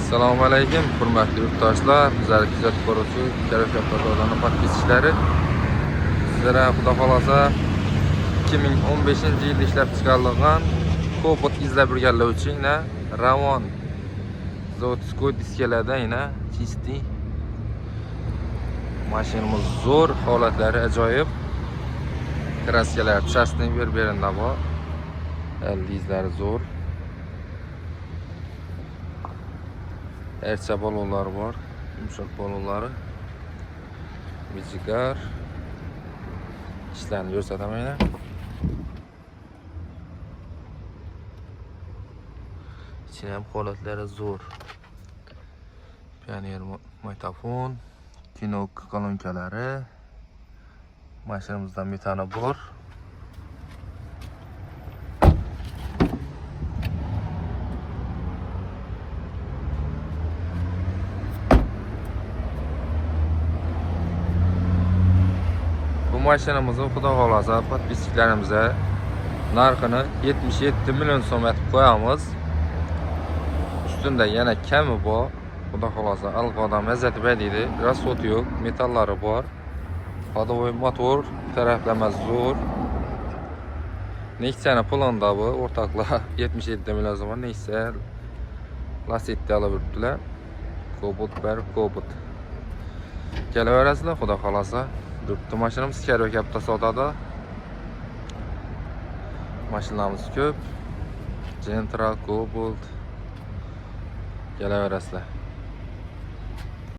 Assalomu alaykum, hurmatli yurtdoshlar. Bizlarni kuzatib boruvchi Karashab bozorlarining podpischilari. Sizlarga xudo xolasa 2015-yilda ishlab chiqarilgan Cobalt izlab yurganlar uchun Ravon zavodskoy diskalarda чистый mashinamiz zo'r, holatlari ajoyib. Kraskalar chastning bir-birida bor. Ildizlari zo'r. Erçe balonlar var, yumuşak balonları, müzikler, işlerini göstermeyle. İçine hem holatları zor. Pioneer magnetofon, kino kolonkaları, maşinimizden bir tane var. Bu maşinamızın xudo xolasa podpischiklarimizga narxini 77 milyon so'm etib qo'yamiz. Ustunda yana kami bor. Xudo xolasa alqodan lazzati deydi. Rasvoti yo'q, metallari bor. Ходовой motor taraflamasi zo'r. Nexta'ni planda bu o'rtoqlar 77 milyon so'm Nexa Lacetti olib yuribdilar. Cobalt. Kelaverasizlar xudo xolasa. Duribdi mashinamiz Karva katta savdoda. Mashinamiz ko'p. Gentra, Cobalt. Kelaverasizlar.